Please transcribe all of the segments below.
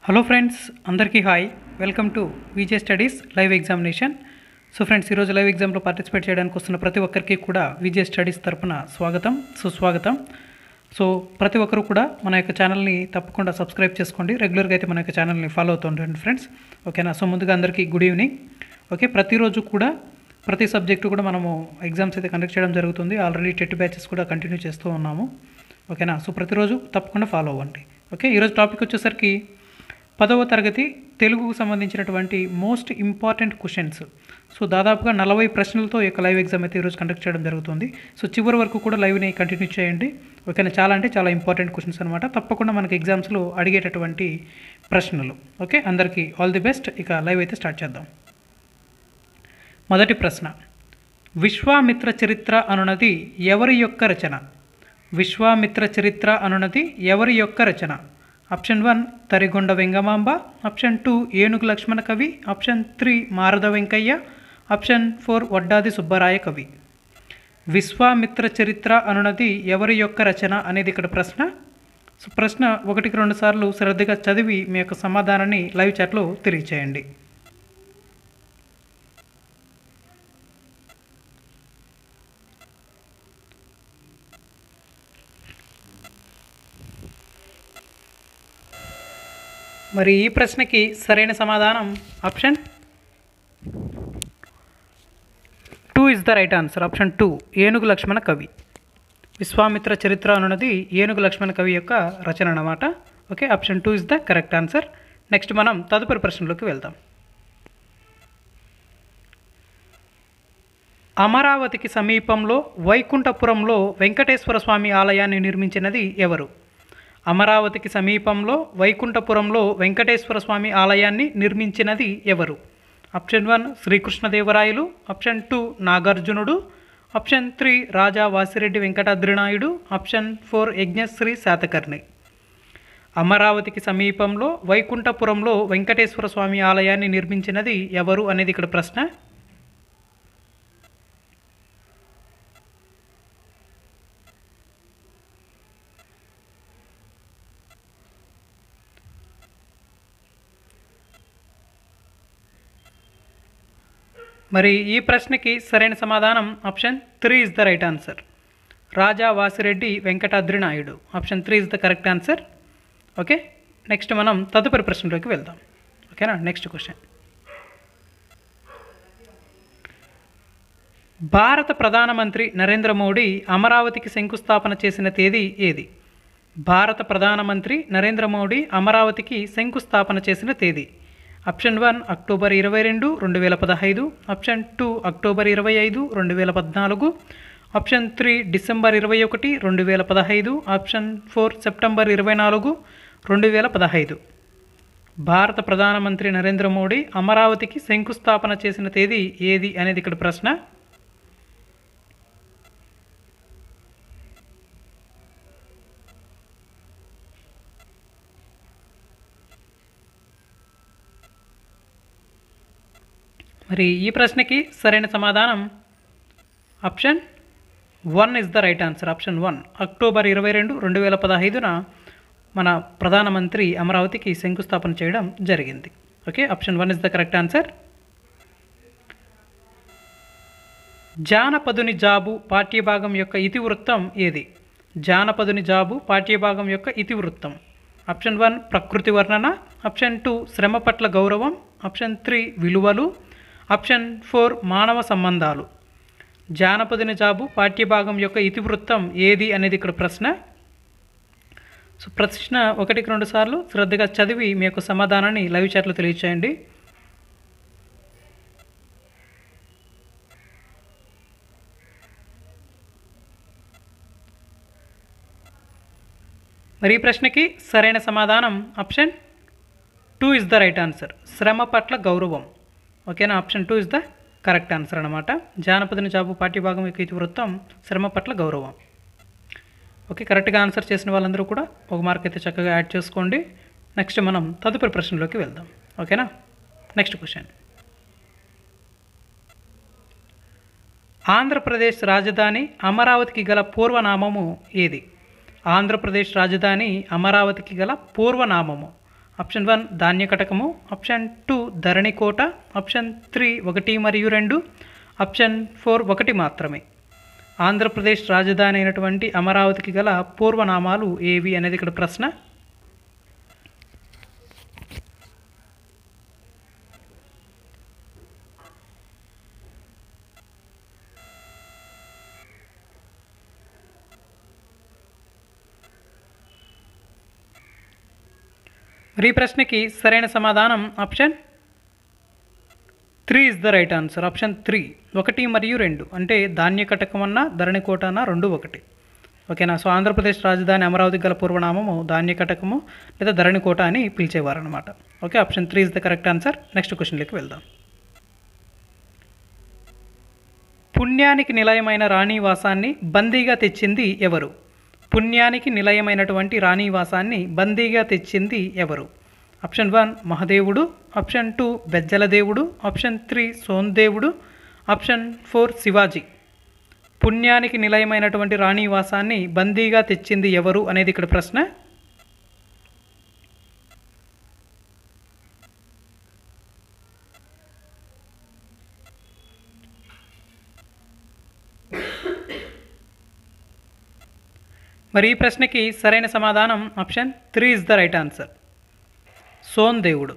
Hello friends, అందరికీ hi. Welcome to VJ studies live examination. So friends, ఈరోజు live ఎగ్జామ్లో participate చేయడానికి వస్తున్న ప్రతి ఒక్కరికి కూడా విజే స్టడీస్ తరపున స్వాగతం, సుస్వాగతం. సో ప్రతి ఒక్కరు కూడా మన యొక్క ఛానల్ని తప్పకుండా సబ్స్క్రైబ్ చేసుకోండి. రెగ్యులర్గా అయితే మన యొక్క ఛానల్ని ఫాలో అవుతుండండి ఫ్రెండ్స్, ఓకేనా. సో ముందుగా అందరికీ గుడ్ ఈవినింగ్. ఓకే, ప్రతిరోజు కూడా ప్రతి సబ్జెక్టు కూడా మనము ఎగ్జామ్స్ అయితే కండక్ట్ చేయడం జరుగుతుంది. ఆల్రెడీ టెట్ బ్యాచెస్ కూడా కంటిన్యూ చేస్తూ ఉన్నాము, ఓకేనా. సో ప్రతిరోజు తప్పకుండా ఫాలో అవ్వండి. ఓకే, ఈరోజు టాపిక్ వచ్చేసరికి 10వ తరగతి తెలుగుకు సంబంధించినటువంటి మోస్ట్ ఇంపార్టెంట్ క్వశ్చన్స్. సో దాదాపుగా 40 ప్రశ్నలతో ఈ యొక్క లైవ్ ఎగ్జామ్ అయితే ఈరోజు కండక్ట్ చేయడం జరుగుతుంది. సో చివరి వరకు కూడా లైవ్ని కంటిన్యూ చేయండి, ఓకేనా. చాలా అంటే చాలా ఇంపార్టెంట్ క్వశ్చన్స్ అనమాట. తప్పకుండా మనకి ఎగ్జామ్స్లో అడిగేటటువంటి ప్రశ్నలు. ఓకే, అందరికీ ఆల్ ది బెస్ట్. ఇక లైవ్ అయితే స్టార్ట్ చేద్దాం. మొదటి ప్రశ్న, విశ్వామిత్ర చరిత్ర అనునది ఎవరి యొక్క రచన? విశ్వామిత్ర చరిత్ర అనునది ఎవరి యొక్క రచన? ఆప్షన్ 1 తరిగొండ వెంగమాంబ, ఆప్షన్ 2 ఏనుగు లక్ష్మణ కవి, ఆప్షన్ 3 మారద వెంకయ్య, ఆప్షన్ 4 వడ్డాది సుబ్బరాయ కవి. విశ్వామిత్ర చరిత్ర అనునది ఎవరి యొక్క రచన అనేది ఇక్కడ ప్రశ్న. సో ప్రశ్న 1-2 సార్లు శ్రద్ధగా చదివి మీ యొక్క సమాధానాన్ని లైవ్ చాట్లో తెలియచేయండి. మరి ఈ ప్రశ్నకి సరైన సమాధానం option 2 is the right answer. Option 2 ఏనుగు లక్ష్మణ కవి. విశ్వామిత్ర చరిత్ర అనున్నది ఏనుగు లక్ష్మణ కవి యొక్క రచన అన్నమాట. Okay, option 2 is the correct answer. Next మనం తదుపరి ప్రశ్నలోకి వెళ్దాం. అమరావతికి సమీపంలో వైకుంఠపురంలో వెంకటేశ్వర స్వామి ఆలయాన్ని నిర్మించినది ఎవరు? అమరావతికి సమీపంలో వైకుంఠపురంలో వెంకటేశ్వర స్వామి ఆలయాన్ని నిర్మించినది ఎవరు? ఆప్షన్ 1 శ్రీకృష్ణదేవరాయలు, ఆప్షన్ 2 నాగార్జునుడు, ఆప్షన్ 3 రాజా వాసిరెడ్డి వెంకటాద్రినాయుడు, ఆప్షన్ 4 యజ్ఞశ్రీ శాతకర్ణి. అమరావతికి సమీపంలో వైకుంఠపురంలో వెంకటేశ్వర స్వామి ఆలయాన్ని నిర్మించినది ఎవరు అనేది ఇక్కడ ప్రశ్న. మరి ఈ ప్రశ్నకి సరైన సమాధానం option 3 is the right answer. Raja Vasireddy Venkatadrinayudu. Option 3 is the correct answer. Okay, next మనం తదుపరి ప్రశ్నలోకి వెళ్దాం. ఓకేనా, నెక్స్ట్ క్వశ్చన్. భారత ప్రధానమంత్రి నరేంద్ర మోడీ అమరావతికి శంకుస్థాపన చేసిన తేదీ ఏది? భారత ప్రధానమంత్రి నరేంద్ర మోడీ అమరావతికి శంకుస్థాపన చేసిన తేదీ. Option 1 October 22, 2015, option 2 October 25, 2014, option 3 December 21, 2015, option 4 September 24, 2015. భారత ప్రధానమంత్రి నరేంద్ర మోడీ అమరావతికి శంకుస్థాపన చేసిన తేదీ ఏది అనేది ఇక్కడ ప్రశ్న. మరి ఈ ప్రశ్నకి సరైన సమాధానం option 1 is the right answer. Option 1 October 22, 2015న మన ప్రధానమంత్రి అమరావతికి శంకుస్థాపన చేయడం జరిగింది. Okay, option 1 is the correct answer. జానపదుని జాబు పాఠ్యభాగం యొక్క ఇతివృత్తం ఏది? జానపదుని జాబు పాఠ్యభాగం యొక్క ఇతివృత్తం. ఆప్షన్ 1 ప్రకృతి వర్ణన, ఆప్షన్ 2 శ్రమ పట్ల గౌరవం, ఆప్షన్ 3 విలువలు, ఆప్షన్ 4 మానవ సంబంధాలు. జానపదుని జాబు పాఠ్యభాగం యొక్క ఇతివృత్తం ఏది అనేది ఇక్కడ ప్రశ్న. సో ప్రశ్న 1-2 సార్లు శ్రద్ధగా చదివి మీ యొక్క సమాధానాన్ని లైవ్ చాట్లో తెలియచేయండి. మరి ఈ ప్రశ్నకి సరైన సమాధానం option 2 is the right answer. శ్రమ పట్ల గౌరవం. ఓకేనా, option 2 is the correct answer అనమాట. జానపదుని జాబు పాఠ్యభాగం యొక్క ఇతివృత్తం శ్రమ పట్ల గౌరవం. ఓకే, కరెక్ట్గా ఆన్సర్ చేసిన వాళ్ళందరూ కూడా ఒక మార్క్ అయితే చక్కగా యాడ్ చేసుకోండి. నెక్స్ట్ మనం తదుపరి ప్రశ్నలోకి వెళ్దాం. ఓకేనా, నెక్స్ట్ క్వశ్చన్. ఆంధ్రప్రదేశ్ రాజధాని అమరావతికి గల పూర్వనామము ఏది? ఆంధ్రప్రదేశ్ రాజధాని అమరావతికి గల పూర్వనామము. ఆప్షన్ 1 ధాన్యకటకము, ఆప్షన్ 2 ధరణికోట, ఆప్షన్ 3 1 మరియు 2, ఆప్షన్ 4 1 మాత్రమే. ఆంధ్రప్రదేశ్ రాజధాని అయినటువంటి అమరావతికి గల పూర్వనామాలు ఏవి అనేది ఇక్కడ ప్రశ్న. మరి ఈ ప్రశ్నకి సరైన సమాధానం option 3 is the right answer. Option 3 1 మరియు 2 అంటే ధాన్యకటకం అన్న ధరణికోట అన్న 2 1. ఓకేనా. సో ఆంధ్రప్రదేశ్ రాజధాని అమరావతి గల పూర్వనామము ధాన్యకటకము లేదా ధరణికోట అని పిలిచేవారు అనమాట. Okay, option 3 is the correct answer. Next క్వశ్చన్లోకి వెళ్దాం. పుణ్యానికి నిలయమైన రాణివాసాన్ని బందీగా తెచ్చింది ఎవరు? పుణ్యానికి నిలయమైనటువంటి రాణివాసాన్ని బందీగా తెచ్చింది ఎవరు? Option 1 Mahadevudu, option 2 Bejjaladevudu, option 3 Sondevudu, option 4 Shivaji. పుణ్యానికి నిలయమైనటువంటి రాణివాసాన్ని బందీగా తెచ్చింది ఎవరు అనేది ఇక్కడ ప్రశ్న. మరి ఈ ప్రశ్నకి సరైన సమాధానం option 3 is the right answer. Sondevudu.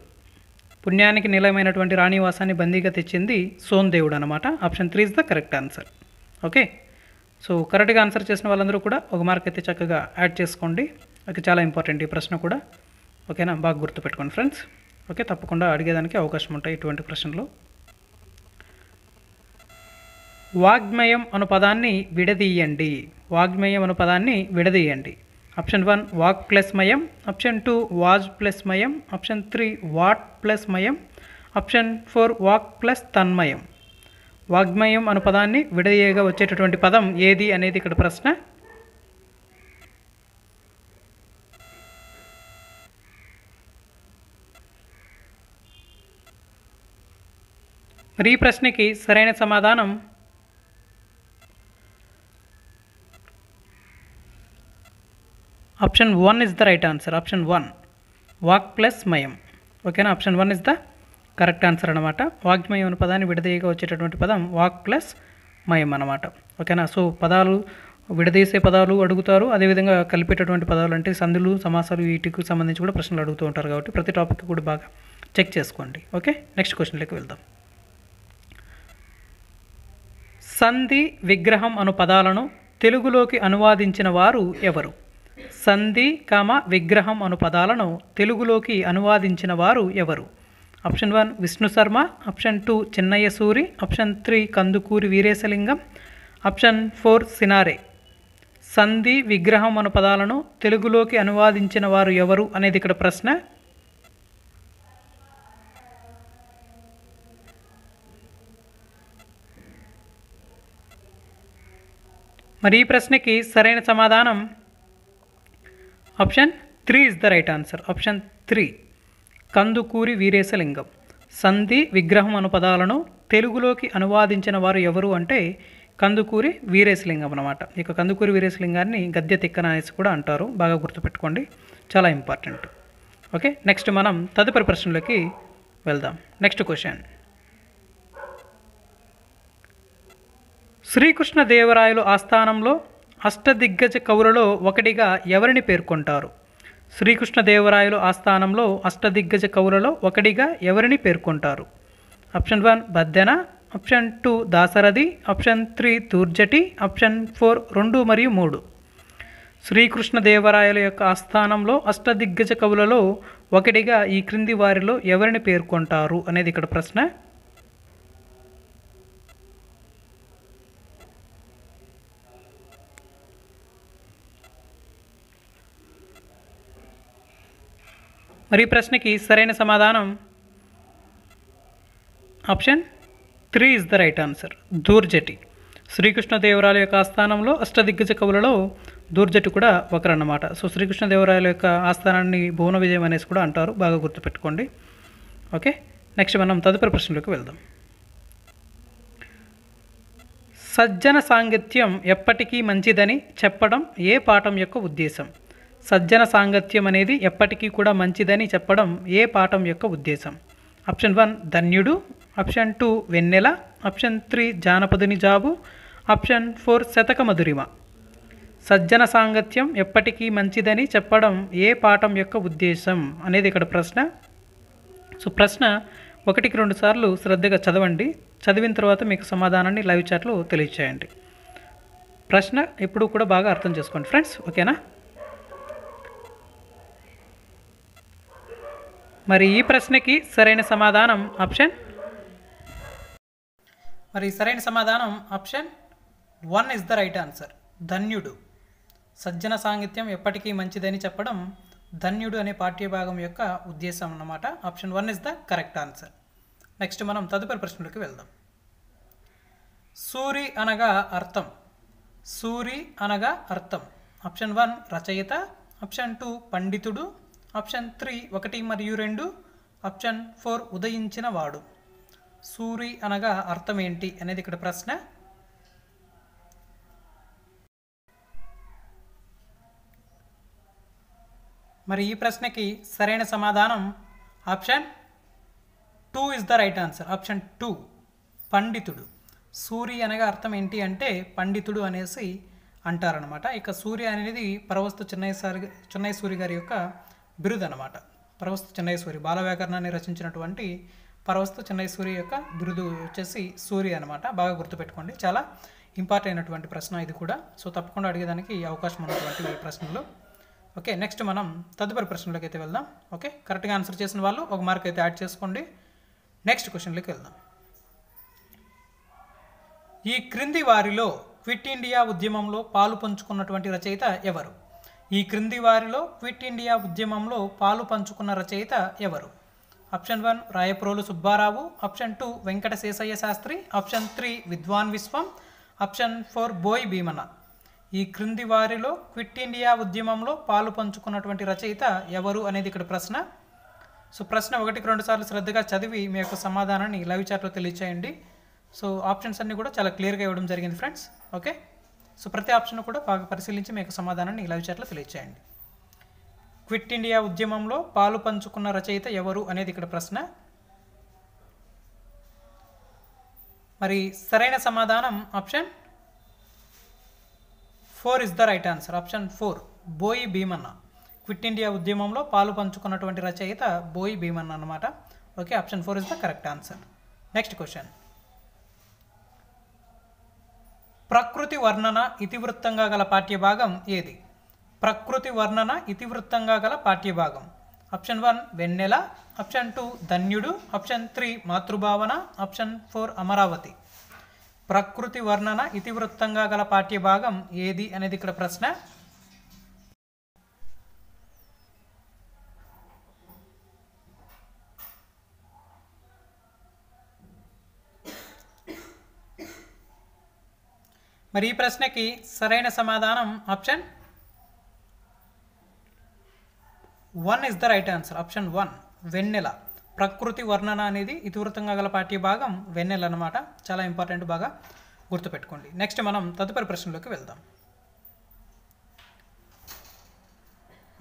పుణ్యానికి నిలయమైనటువంటి రాణివాసాన్ని బందీగా తెచ్చింది సోందేవుడు అనమాట. Option 3 is the correct answer. Okay, so కరెక్ట్గా ఆన్సర్ చేసిన వాళ్ళందరూ కూడా ఒక మార్క్ అయితే చక్కగా యాడ్ చేసుకోండి. ఓకే, చాలా ఇంపార్టెంట్ ఈ ప్రశ్న కూడా. ఓకేనా, బాగా గుర్తుపెట్టుకోండి ఫ్రెండ్స్. ఓకే, తప్పకుండా అడిగేదానికి అవకాశం ఉంటాయి ఇటువంటి ప్రశ్నలు. వాగ్మయం అను పదాన్ని విడదీయండి. వాగ్మయం అను పదాన్ని విడదీయండి. ఆప్షన్ 1 వాక్ ప్లస్ మయం, ఆప్షన్ 2 వాజ్ ప్లస్ మయం, ఆప్షన్ 3 వాట్ ప్లస్ మయం, ఆప్షన్ 4 వాక్ ప్లస్ తన్మయం. వాగ్మయం అను పదాన్ని విడదీయగా వచ్చేటటువంటి పదం ఏది అనేది ఇక్కడ ప్రశ్న. మరి ఈ ప్రశ్నకి సరైన సమాధానం option 1 is the right answer. Option 1 వాక్ ప్లస్ మయం. ఓకేనా, option 1 is the correct answer అనమాట. వాగ్మయం అనే పదాన్ని విడదీయగా వచ్చేటటువంటి పదం వాక్ ప్లస్ మయం అనమాట. ఓకేనా, సో పదాలు విడదీసే పదాలు అడుగుతారు, అదేవిధంగా కలిపేటటువంటి పదాలు అంటే సందులు సమాసాలు వీటికి సంబంధించి కూడా ప్రశ్నలు అడుగుతూ ఉంటారు. కాబట్టి ప్రతి టాపిక్ కూడా బాగా చెక్ చేసుకోండి. ఓకే, నెక్స్ట్ క్వశ్చన్లోకి వెళ్దాం. సంధి విగ్రహం అను పదాలను తెలుగులోకి అనువాదించిన వారు ఎవరు? సంధి విగ్రహం అను పదాలను తెలుగులోకి అనువాదించిన వారు ఎవరు? Option 1 Vishnu Sharma, option 2 Chinnayya Suri, option 3 Kandukuri Veeresalingam, option 4 Sinare. సంధి విగ్రహం అను పదాలను తెలుగులోకి అనువాదించిన వారు ఎవరు అనేది ఇక్కడ ప్రశ్న. మరి ఈ ప్రశ్నకి సరైన సమాధానం option 3 is the right answer. Option 3 Kandukuri Veeresalingam. సంధి విగ్రహం అను పదాలను తెలుగులోకి అనువాదించిన వారు ఎవరు అంటే కందుకూరి వీరేశలింగం అనమాట. ఇక కందుకూరి వీరేశలింగాన్ని గద్య తిక్కన అనేసి కూడా అంటారు. బాగా గుర్తుపెట్టుకోండి, చాలా ఇంపార్టెంట్. ఓకే, నెక్స్ట్ మనం తదుపరి ప్రశ్నలోకి వెళ్దాం. Next question. శ్రీకృష్ణదేవరాయలు ఆస్థానంలో అష్టదిగ్గజ కవులలో ఒకటిగా ఎవరిని పేర్కొంటారు? శ్రీకృష్ణదేవరాయలు ఆస్థానంలో అష్టదిగ్గజ కవులలో ఒకటిగా ఎవరిని పేర్కొంటారు? Option 1 Baddena, option 2 Dasarathi, option 3 Dhurjati, option 4 2 మరియు 3. శ్రీకృష్ణదేవరాయల యొక్క ఆస్థానంలో అష్టదిగ్గజ కవులలో ఒకటిగా ఈ క్రింది వారిలో ఎవరిని పేర్కొంటారు అనేది ఇక్కడ ప్రశ్న. మరి ఈ ప్రశ్నకి సరైన సమాధానం option 3 is the right answer. Dhurjati. శ్రీకృష్ణదేవరాయల యొక్క ఆస్థానంలో అష్టదిగ్గజ కవులలో దూర్జటి కూడా ఒకరన్నమాట. సో శ్రీకృష్ణదేవరాయల యొక్క ఆస్థానాన్ని భువన విజయం అనేసి కూడా అంటారు. బాగా గుర్తుపెట్టుకోండి. ఓకే, నెక్స్ట్ మనం తదుపరి ప్రశ్నలోకి వెళ్దాం. సజ్జన సాంగత్యం ఎప్పటికీ మంచిదని చెప్పడం ఏ పాఠం యొక్క ఉద్దేశం? సజ్జన సాంగత్యం అనేది ఎప్పటికీ కూడా మంచిదని చెప్పడం ఏ పాఠం యొక్క ఉద్దేశం? ఆప్షన్ 1 ధన్యుడు, ఆప్షన్ 2 వెన్నెల, ఆప్షన్ 3 జానపదుని జాబు, ఆప్షన్ 4 శతక మధురిమ. సజ్జన సాంగత్యం ఎప్పటికీ మంచిదని చెప్పడం ఏ పాఠం యొక్క ఉద్దేశం అనేది ఇక్కడ ప్రశ్న. సో ప్రశ్న 1-2 సార్లు శ్రద్ధగా చదవండి. చదివిన తర్వాత మీకు సమాధానాన్ని లైవ్ చాట్లో తెలియచేయండి. ప్రశ్న ఎప్పుడు కూడా బాగా అర్థం చేసుకోండి ఫ్రెండ్స్, ఓకేనా? మరి ఈ ప్రశ్నకి సరైన సమాధానం option 1 is the right answer. ధన్యుడు. సజ్జన సాంగత్యం ఎప్పటికీ మంచిదని చెప్పడం ధన్యుడు అనే పాఠ్యభాగం యొక్క ఉద్దేశం అన్నమాట. Option 1 is the correct answer. Next మనం తదుపరి ప్రశ్నలోకి వెళ్దాం. సూరి అనగా అర్థం. సూరి అనగా అర్థం. ఆప్షన్ 1 రచయిత, ఆప్షన్ 2 పండితుడు, ఆప్షన్ 3 1 మరియు 2, ఆప్షన్ 4 ఉదయించిన వాడు. సూరి అనగా అర్థం ఏంటి అనేది ఇక్కడ ప్రశ్న. మరి ఈ ప్రశ్నకి సరైన సమాధానం option 2 is the right answer. Option 2 పండితుడు. సూరి అనగా అర్థం ఏంటి అంటే పండితుడు అనేసి అంటారనమాట. ఇక సూర్య అనేది పరవస్తు చెన్నై సూరి గారి యొక్క బిరుదు అనమాట. పరవస్తు చెన్నై సూరి బాల వ్యాకరణాన్ని రచించినటువంటి పరవస్తు చెన్నై సూరి యొక్క బిరుదు వచ్చేసి సూర్య అనమాట. బాగా గుర్తుపెట్టుకోండి, చాలా ఇంపార్టెంట్ అయినటువంటి ప్రశ్న ఇది కూడా. సో తప్పకుండా అడిగేదానికి అవకాశం ఉన్నటువంటి ఈ ప్రశ్నలు. ఓకే, నెక్స్ట్ మనం తదుపరి ప్రశ్నలోకి అయితే వెళ్దాం. ఓకే, కరెక్ట్గా ఆన్సర్ చేసిన వాళ్ళు 1 మార్క్ అయితే యాడ్ చేసుకోండి. నెక్స్ట్ క్వశ్చన్లోకి వెళ్దాం. ఈ క్రింది వారిలో క్విట్ ఇండియా ఉద్యమంలో పాలు పంచుకున్నటువంటి రచయిత ఎవరు? ఈ క్రింది వారిలో క్విట్ ఇండియా ఉద్యమంలో పాలు పంచుకున్న రచయిత ఎవరు? Option 1 Rayaprolu Subbarao, option 2 Venkata Seshayya Sastri, option 3 Vidwan విశ్వం, ఆప్షన్ 4 బోయ్ భీమన. ఈ క్రింది వారిలో క్విట్ ఇండియా ఉద్యమంలో పాలు పంచుకున్నటువంటి రచయిత ఎవరు అనేది ఇక్కడ ప్రశ్న. సో ప్రశ్న 1-2 సార్లు శ్రద్ధగా చదివి మీ యొక్క సమాధానాన్ని లైవ్ చాట్లో తెలియచేయండి. సో ఆప్షన్స్ అన్నీ కూడా చాలా క్లియర్గా ఇవ్వడం జరిగింది ఫ్రెండ్స్. ఓకే, సో ప్రతి ఆప్షన్ కూడా బాగా పరిశీలించి మీ యొక్క సమాధానాన్ని లైవ్ చాట్లో తెలియచేయండి. క్విట్ ఇండియా ఉద్యమంలో పాలు పంచుకున్న రచయిత ఎవరు అనేది ఇక్కడ ప్రశ్న. మరి సరైన సమాధానం option 4 is the right answer. Option 4 బోయి భీమన్న. క్విట్ ఇండియా ఉద్యమంలో పాలు పంచుకున్నటువంటి రచయిత బోయి భీమన్న అన్నమాట. Okay, option 4 is the correct answer. Next question. ప్రకృతి వర్ణన ఇతివృత్తంగా గల పాఠ్యభాగం ఏది? ప్రకృతి వర్ణన ఇతివృత్తంగా గల పాఠ్యభాగం. ఆప్షన్ 1 వెన్నెల, ఆప్షన్ 2 ధన్యుడు, ఆప్షన్ 3 మాతృభావన, ఆప్షన్ 4 అమరావతి. ప్రకృతి వర్ణన ఇతివృత్తంగా గల పాఠ్యభాగం ఏది అనేది ఇక్కడ ప్రశ్న. మరి ఈ ప్రశ్నకి సరైన సమాధానం option 1 is the right answer. Option 1 వెన్నెల. ప్రకృతి వర్ణన అనేది ఇతివృత్తంగా గల పాఠ్యభాగం వెన్నెల అన్నమాట. చాలా ఇంపార్టెంట్, బాగా గుర్తుపెట్టుకోండి. నెక్స్ట్ మనం తదుపరి ప్రశ్నలోకి వెళ్దాం.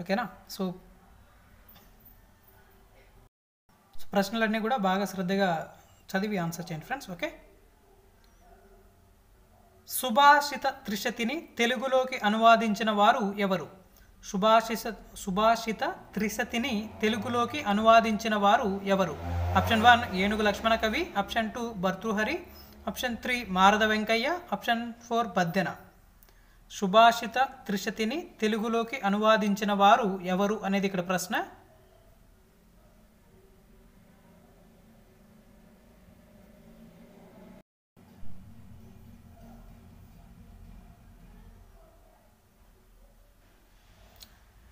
ఓకేనా? సో ప్రశ్నలన్నీ కూడా బాగా శ్రద్ధగా చదివి ఆన్సర్ చేయండి ఫ్రెండ్స్. ఓకే, సుభాషిత త్రిశతిని తెలుగులోకి అనువాదించిన వారు ఎవరు? సుభాషిత త్రిశతిని తెలుగులోకి అనువాదించిన వారు ఎవరు? Option 1 Enugu Lakshmana Kavi, option 2 Bhartrihari, option 3 Marada Venkayya, option 4 Baddena. సుభాషిత త్రిశతిని తెలుగులోకి అనువాదించిన వారు ఎవరు అనేది ఇక్కడ ప్రశ్న.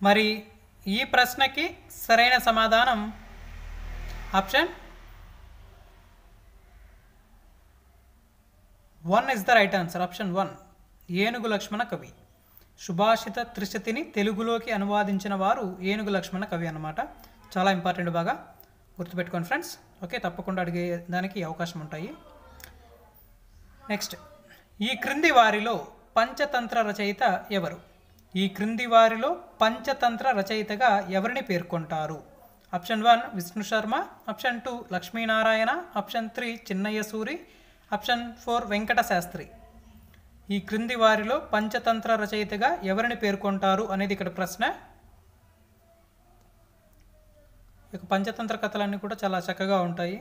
మరి ఈ ప్రశ్నకి సరైన సమాధానం option 1 is the right answer. Option 1 Enugu Lakshmana కవి. సుభాషిత త్రిశతిని తెలుగులోకి అనువాదించిన వారు ఏనుగు లక్ష్మణ కవి అన్నమాట. చాలా ఇంపార్టెంట్, బాగా గుర్తుపెట్టుకోండి ఫ్రెండ్స్. ఓకే, తప్పకుండా అడిగే దానికి అవకాశం ఉంటాయి. నెక్స్ట్, ఈ క్రింది వారిలో పంచతంత్ర రచయిత ఎవరు? ఈ క్రింది వారిలో పంచతంత్ర రచయితగా ఎవరిని పేర్కొంటారు? Option 1 Vishnu Sharma, option 2 Lakshminarayana, option 3 Chinnaiah Suri, option 4 Venkata Sastri. ఈ క్రింది వారిలో పంచతంత్ర రచయితగా ఎవరిని పేర్కొంటారు అనేది ఇక్కడ ప్రశ్న. ఇక పంచతంత్ర కథలన్నీ కూడా చాలా చక్కగా ఉంటాయి.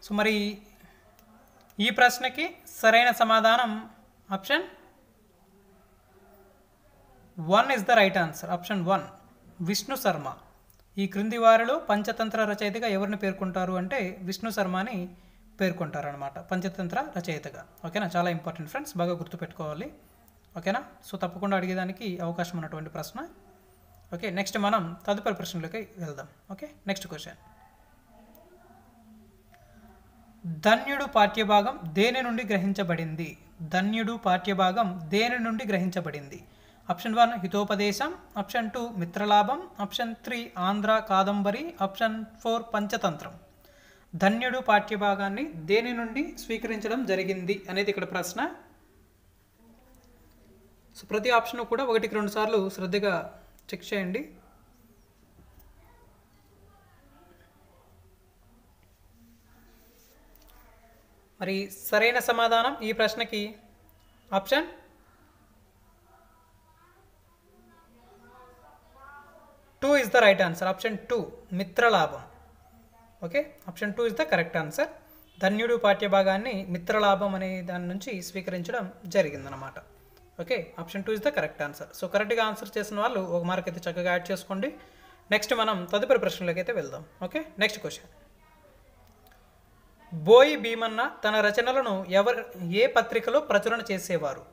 సో మరి ఈ ప్రశ్నకి సరైన సమాధానం option 1 is the right answer. Option 1 Vishnu Sharma. ఈ క్రింది వారిలో పంచతంత్ర రచయితగా ఎవరిని పేర్కొంటారు అంటే విష్ణు శర్మని పేర్కొంటారనమాట పంచతంత్ర రచయితగా. ఓకేనా, చాలా ఇంపార్టెంట్ ఫ్రెండ్స్, బాగా గుర్తుపెట్టుకోవాలి. ఓకేనా, సో తప్పకుండా అడిగేదానికి అవకాశం ఉన్నటువంటి ప్రశ్న. ఓకే, నెక్స్ట్ మనం తదుపరి ప్రశ్నలోకి వెళ్దాం. Okay, next question. ధన్యుడు పాఠ్యభాగం దేని నుండి గ్రహించబడింది? ధన్యుడు పాఠ్యభాగం దేని నుండి గ్రహించబడింది? Option 1 Hitopadesham, option 2 Mitralabham, option 3 Andhra Kadambari, option 4 Panchatantram. ధన్యుడు పాఠ్యభాగాన్ని దేని నుండి స్వీకరించడం జరిగింది అనేది ఇక్కడ ప్రశ్న. సో ప్రతి ఆప్షన్ కూడా 1-2 సార్లు శ్రద్ధగా చెక్ చేయండి. మరి సరైన సమాధానం ఈ ప్రశ్నకి option 2 is the right answer. Option 2 Mitralabham. Okay, option 2 is the correct answer. ధన్యుడు పాఠ్యభాగాన్ని మిత్రలాభం అనే దాని నుంచి స్వీకరించడం జరిగిందనమాట. Okay, option 2 is the correct answer. So కరెక్ట్గా ఆన్సర్ చేసిన వాళ్ళు ఒక మార్క్ అయితే చక్కగా యాడ్ చేసుకోండి. నెక్స్ట్ మనం తదుపరి ప్రశ్నలోకి అయితే వెళ్దాం. Okay, next question. బోయి భీమన్న తన రచనలను ఏ పత్రికలో ప్రచురణ చేసేవారు?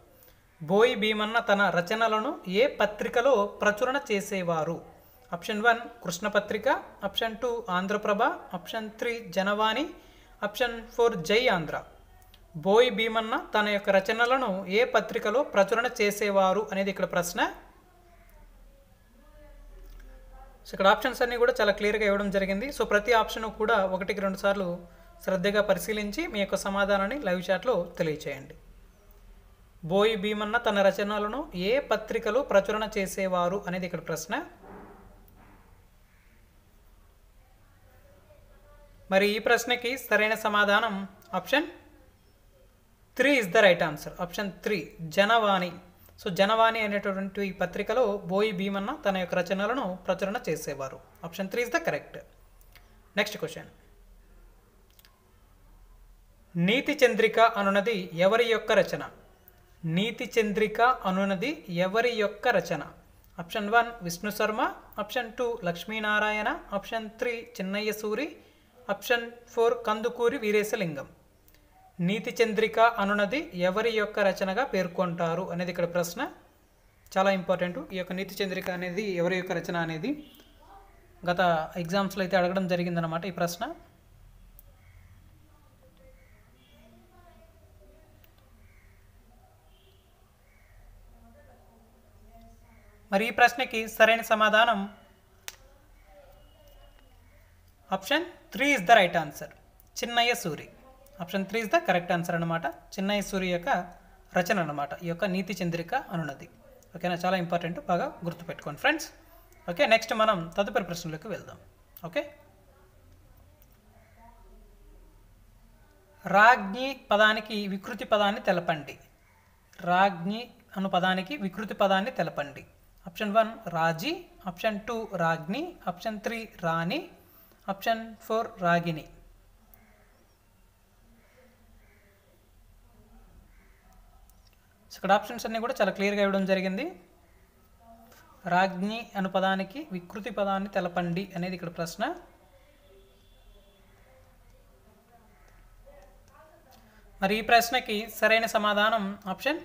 బోయి భీమన్న తన రచనలను ఏ పత్రికలో ప్రచురణ చేసేవారు? Option 1 Krishnapatrika, option 2 Andhraprabha, option 3 Janavani, option 4 Jai Andhra. బోయి భీమన్న తన యొక్క రచనలను ఏ పత్రికలో ప్రచురణ చేసేవారు అనేది ఇక్కడ ప్రశ్న. సో ఇక్కడ ఆప్షన్స్ అన్నీ కూడా చాలా క్లియర్గా ఇవ్వడం జరిగింది. సో ప్రతి ఆప్షన్ కూడా 1-2 సార్లు శ్రద్ధగా పరిశీలించి మీ యొక్క సమాధానాన్ని లైవ్ చాట్లో తెలియచేయండి. బోయి భీమన్న తన రచనలను ఏ పత్రికలో ప్రచురణ చేసేవారు అనేది ఇక్కడ ప్రశ్న. మరి ఈ ప్రశ్నకి సరైన సమాధానం option 3 is the right answer. Option 3 Janavani. So Janavani అనేటటువంటి పత్రికలో బోయి భీమన్న తన యొక్క రచనలను ప్రచురణ చేసేవారు. Option 3 is the correct. Next question. నీతి చంద్రిక అనునది ఎవరి యొక్క రచన? నీతి చంద్రిక అనునది ఎవరి యొక్క రచన? Option 1 Vishnu Sharma, option 2 Lakshminarayana, option 3 Chinnaiah Suri, option 4 Kandukuri Veeresalingam. Neeti Chandrika అనునది ఎవరి యొక్క రచనగా పేర్కొంటారు అనేది ఇక్కడ ప్రశ్న. చాలా ఇంపార్టెంట్. ఈ యొక్క నీతి చంద్రిక అనేది ఎవరి యొక్క రచన అనేది గత ఎగ్జామ్స్లో అయితే అడగడం జరిగిందనమాట ఈ ప్రశ్న. మరి ఈ ప్రశ్నకి సరైన సమాధానం option 3 is the right answer. Chinnayya Suri. Option 3 is the correct answer అనమాట. చిన్నయ్య సూరి యొక్క రచన అనమాట ఈ యొక్క నీతి చంద్రిక అనున్నది. ఓకేనా, చాలా ఇంపార్టెంట్, బాగా గుర్తుపెట్టుకోండి ఫ్రెండ్స్. ఓకే, నెక్స్ట్ మనం తదుపరి ప్రశ్నలోకి వెళ్దాం. ఓకే, రాజ్ఞి పదానికి వికృతి పదాన్ని తెలపండి. రాజ్ఞి అను పదానికి వికృతి పదాన్ని తెలపండి. ఆప్షన్ 1 రాజీ, ఆప్షన్ 2 రాజ్ఞి, ఆప్షన్ 3 రాణి, ఆప్షన్ 4 రాగిణి. ఇక్కడ ఆప్షన్స్ అన్నీ కూడా చాలా క్లియర్గా ఇవ్వడం జరిగింది. రాజ్ఞి అను పదానికి వికృతి పదాన్ని తెలపండి అనేది ఇక్కడ ప్రశ్న. మరి ఈ ప్రశ్నకి సరైన సమాధానం option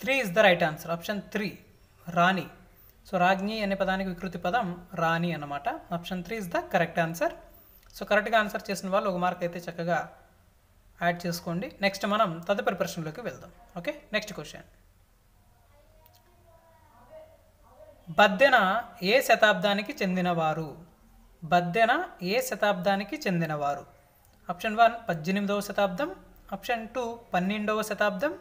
3 is the right answer. Option 3 రాణి. సో రాజ్ఞి అనే పదానికి వికృతి పదం రాణి అన్నమాట. Option 3 is the correct answer. So కరెక్ట్గా ఆన్సర్ చేసిన వాళ్ళు ఒక మార్క్ అయితే చక్కగా యాడ్ చేసుకోండి. నెక్స్ట్ మనం తదుపరి ప్రశ్నలోకి వెళ్దాం. Okay, next question. బద్దెన ఏ శతాబ్దానికి చెందినవారు? బద్దెన ఏ శతాబ్దానికి చెందినవారు? ఆప్షన్ 1 18వ శతాబ్దం, ఆప్షన్ 2 12వ శతాబ్దం,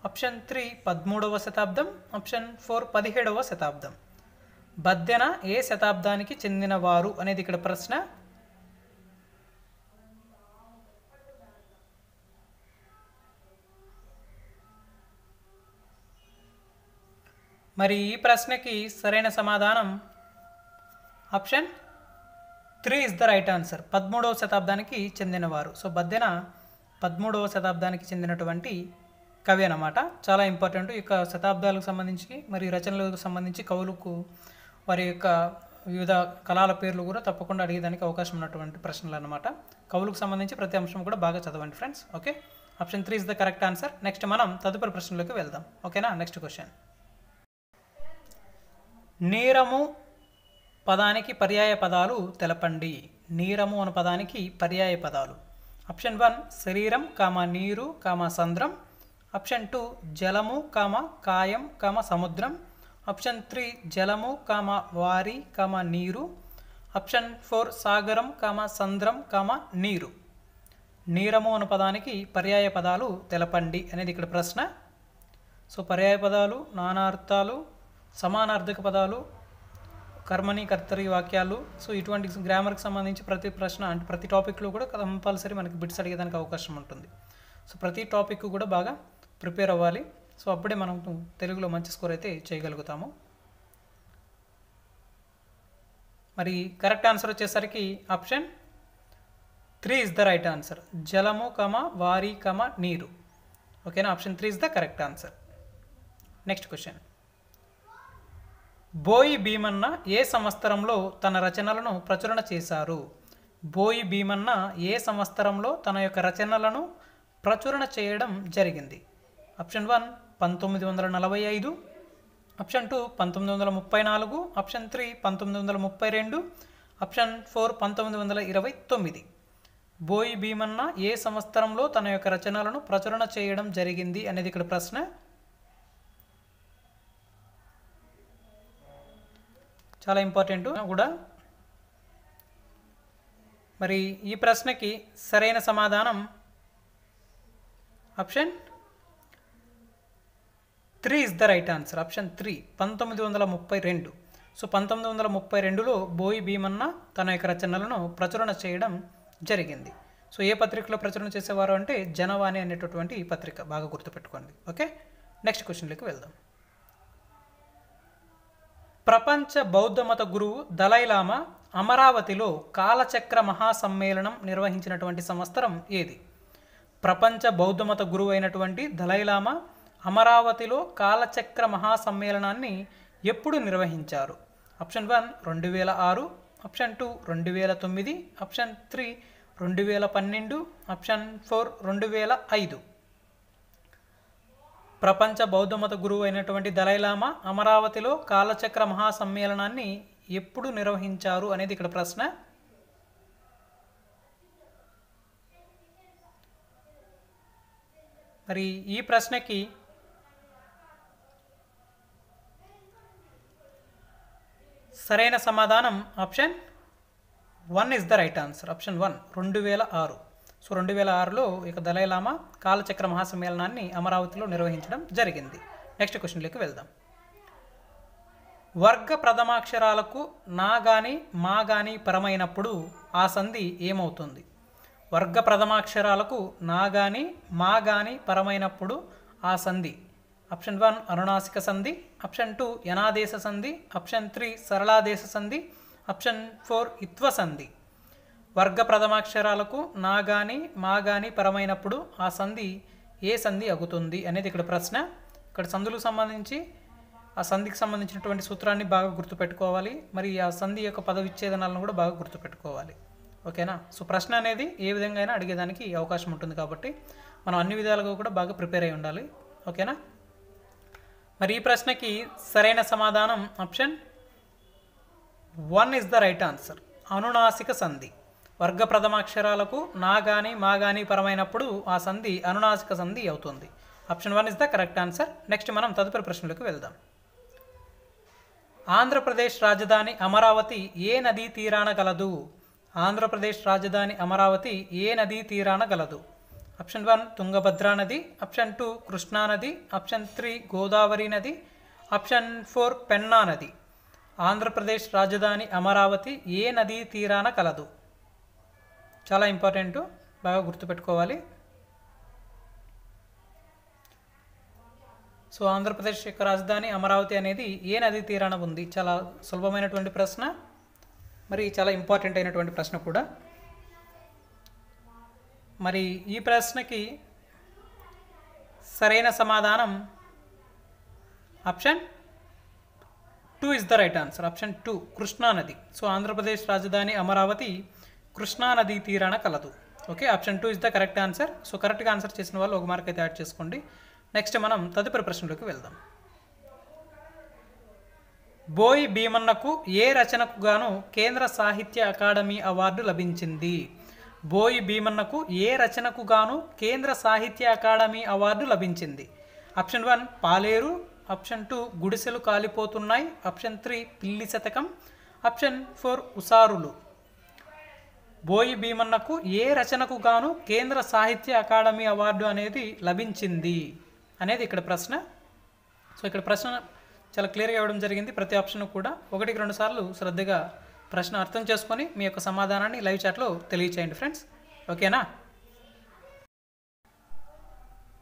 ఆప్షన్ 3 13వ శతాబ్దం, ఆప్షన్ 4 17వ శతాబ్దం. బద్దెన ఏ శతాబ్దానికి చెందినవారు అనేది ఇక్కడ ప్రశ్న. మరి ఈ ప్రశ్నకి సరైన సమాధానం option 3 is the right answer. 13వ శతాబ్దానికి చెందినవారు. సో బద్దెన 13వ శతాబ్దానికి చెందినటువంటి కవి అన్నమాట. చాలా ఇంపార్టెంట్. ఈ యొక్క శతాబ్దాలకు సంబంధించి మరియు రచనలకు సంబంధించి కవులకు వారి యొక్క వివిధ కళల పేర్లు కూడా తప్పకుండా అడిగేదానికి అవకాశం ఉన్నటువంటి ప్రశ్నలు అన్నమాట. కవులకు సంబంధించి ప్రతి అంశం కూడా బాగా చదవండి friends. Okay, option 3 is the correct answer. Next మనం తదుపరి ప్రశ్నలోకి వెళ్దాం. ఓకేనా? Next question. నీరము పదానికి పర్యాయ పదాలు తెలపండి. నీరము అనే పదానికి పర్యాయ పదాలు. ఆప్షన్ 1 శరీరం, నీరు, సంద్రం. ఆప్షన్ 2 జలము, కాయం, సముద్రం. ఆప్షన్ 3 జలము, వారి, నీరు. ఆప్షన్ 4 సాగరం, సంద్రం, నీరు. నీరము అనే పదానికి పర్యాయ పదాలు తెలపండి అనేది ఇక్కడ ప్రశ్న. సో పర్యాయ పదాలు, నానార్థాలు, సమానార్థక పదాలు, కర్మని కర్తరి వాక్యాలు. సో ఇటువంటి గ్రామర్కి సంబంధించి ప్రతి ప్రశ్న అంటే ప్రతి టాపిక్లో కూడా కంపల్సరీ మనకి బిట్స్ అడిగేదానికి అవకాశం ఉంటుంది. సో ప్రతి టాపిక్ కూడా బాగా ప్రిపేర్ అవ్వాలి. సో అప్పుడే మనం తెలుగులో మంచి స్కోర్ అయితే చేయగలుగుతాము. మరి కరెక్ట్ ఆన్సర్ వచ్చేసరికి option 3 is the right answer. జలము, వారి, నీరు. ఓకేనా? Option 3 is the correct answer. Next question. బోయి భీమన్న ఏ సంవత్సరంలో తన రచనలను ప్రచురణ చేశారు? బోయి భీమన్న ఏ సంవత్సరంలో తన యొక్క రచనలను ప్రచురణ చేయడం జరిగింది? Option 1 1945, option 2 1934, option 3 1932, option 4 1929. బోయి భీమన్న ఏ సంవత్సరంలో తన యొక్క రచనలను ప్రచురణ చేయడం జరిగింది అనేది ఇక్కడ ప్రశ్న. చాలా ఇంపార్టెంట్ కూడా. మరి ఈ ప్రశ్నకి సరైన సమాధానం option 3 is the right answer. Option 3 1932. So 1932లో బోయి భీమన్న తన యొక్క రచనలను ప్రచురణ చేయడం జరిగింది. సో ఏ పత్రికలో ప్రచురణ చేసేవారు అంటే జనవాణి అనేటటువంటి ఈ పత్రిక. బాగా గుర్తుపెట్టుకోండి. ఓకే, నెక్స్ట్ క్వశ్చన్లోకి వెళ్దాం. ప్రపంచ బౌద్ధమత గురువు దలైలామా అమరావతిలో కాలచక్ర మహాసమ్మేళనం నిర్వహించినటువంటి సంవత్సరం ఏది? ప్రపంచ బౌద్ధమత గురువు అయినటువంటి దలైలామా అమరావతిలో కాలచక్ర మహాసమ్మేళనాన్ని ఎప్పుడు నిర్వహించారు? Option 1 2006, option 2 2009, option 3 2012, option 4 2005. ప్రపంచ బౌద్ధమత గురువు అయినటువంటి దలైలామా అమరావతిలో కాలచక్ర మహాసమ్మేళనాన్ని ఎప్పుడు నిర్వహించారు అనేది ఇక్కడ ప్రశ్న. మరి ఈ ప్రశ్నకి సరైన సమాధానం option 1 is the right answer. Option 1 2006. So 2006లో ఇక దలైలామా కాలచక్ర మహాసమ్మేళనాన్ని అమరావతిలో నిర్వహించడం జరిగింది. నెక్స్ట్ క్వశ్చన్లోకి వెళ్దాం. వర్గ ప్రథమాక్షరాలకు నా గాని మా గాని పరమైనప్పుడు ఆ సంధి ఏమవుతుంది? వర్గ ప్రథమాక్షరాలకు నా గాని మా గాని పరమైనప్పుడు ఆ సంధి. ఆప్షన్ 1 అనునాసిక సంధి, ఆప్షన్ 2 యనాదేశ సంధి, ఆప్షన్ 3 సరళాదేశ సంధి, ఆప్షన్ 4 ఇత్వ సంధి. వర్గ ప్రథమాక్షరాలకు నా గాని మా గాని పరమైనప్పుడు ఆ సంధి ఏ సంధి అగుతుంది అనేది ఇక్కడ ప్రశ్న. ఇక్కడ సంధులకు సంబంధించి ఆ సంధికి సంబంధించినటువంటి సూత్రాన్ని బాగా గుర్తుపెట్టుకోవాలి. మరి ఆ సంధి యొక్క పద విచ్ఛేదనాలను కూడా బాగా గుర్తుపెట్టుకోవాలి. ఓకేనా? సో ప్రశ్న అనేది ఏ విధంగా అయినా అడిగేదానికి అవకాశం ఉంటుంది కాబట్టి మనం అన్ని విధాలుగా కూడా బాగా ప్రిపేర్ అయి ఉండాలి. ఓకేనా? మరి ఈ ప్రశ్నకి సరైన సమాధానం option 1 is the right answer. అనునాసిక సంధి. వర్గ ప్రథమాక్షరాలకు నా గాని మా గాని పరమైనప్పుడు ఆ సంధి అనునాసిక సంధి అవుతుంది. Option 1 is the correct answer. Next మనం తదుపరి ప్రశ్నలకు వెళ్దాం. ఆంధ్రప్రదేశ్ రాజధాని అమరావతి ఏ నదీ తీరాన గలదు? ఆంధ్రప్రదేశ్ రాజధాని అమరావతి ఏ నదీ తీరాన గలదు? ఆప్షన్ 1 తుంగభద్రా నది, ఆప్షన్ 2 కృష్ణా నది, ఆప్షన్ 3 గోదావరి నది, ఆప్షన్ 4 పెన్నా నది. ఆంధ్రప్రదేశ్ రాజధాని అమరావతి ఏ నదీ తీరాన కలదు? చాలా ఇంపార్టెంట్, బాగా గుర్తుపెట్టుకోవాలి. సో ఆంధ్రప్రదేశ్ యొక్క రాజధాని అమరావతి అనేది ఏ నదీ తీరాన ఉంది? చాలా సులభమైనటువంటి ప్రశ్న, మరి చాలా ఇంపార్టెంట్ అయినటువంటి ప్రశ్న కూడా. మరి ఈ ప్రశ్నకి సరైన సమాధానం option 2 is the right answer. Option 2 Krishna నది. సో ఆంధ్రప్రదేశ్ రాజధాని అమరావతి కృష్ణా నదీ తీరాన కలదు. Okay, option 2 is the correct answer. So కరెక్ట్గా ఆన్సర్ చేసిన వాళ్ళు ఒక మార్క్ అయితే యాడ్ చేసుకోండి. నెక్స్ట్ మనం తదుపరి ప్రశ్నలోకి వెళ్దాం. బోయి భీమన్నకు ఏ రచనకు గాను కేంద్ర సాహిత్య అకాడమీ అవార్డు లభించింది? బోయి భీమన్నకు ఏ రచనకు గాను కేంద్ర సాహిత్య అకాడమీ అవార్డు లభించింది? ఆప్షన్ 1 పాలేరు, ఆప్షన్ 2 గుడిసెలు కాలిపోతున్నాయి, ఆప్షన్ 3 పిల్లి శతకం, ఆప్షన్ 4 ఉసారులు. బోయి భీమన్నకు ఏ రచనకు గాను కేంద్ర సాహిత్య అకాడమీ అవార్డు అనేది లభించింది అనేది ఇక్కడ ప్రశ్న. సో ఇక్కడ ప్రశ్న చాలా క్లియర్గా ఇవ్వడం జరిగింది. ప్రతి ఆప్షన్ కూడా 1-2 సార్లు శ్రద్ధగా ప్రశ్న అర్థం చేసుకొని మీ యొక్క సమాధానాన్ని లైవ్ చాట్లో తెలియచేయండి ఫ్రెండ్స్. ఓకేనా?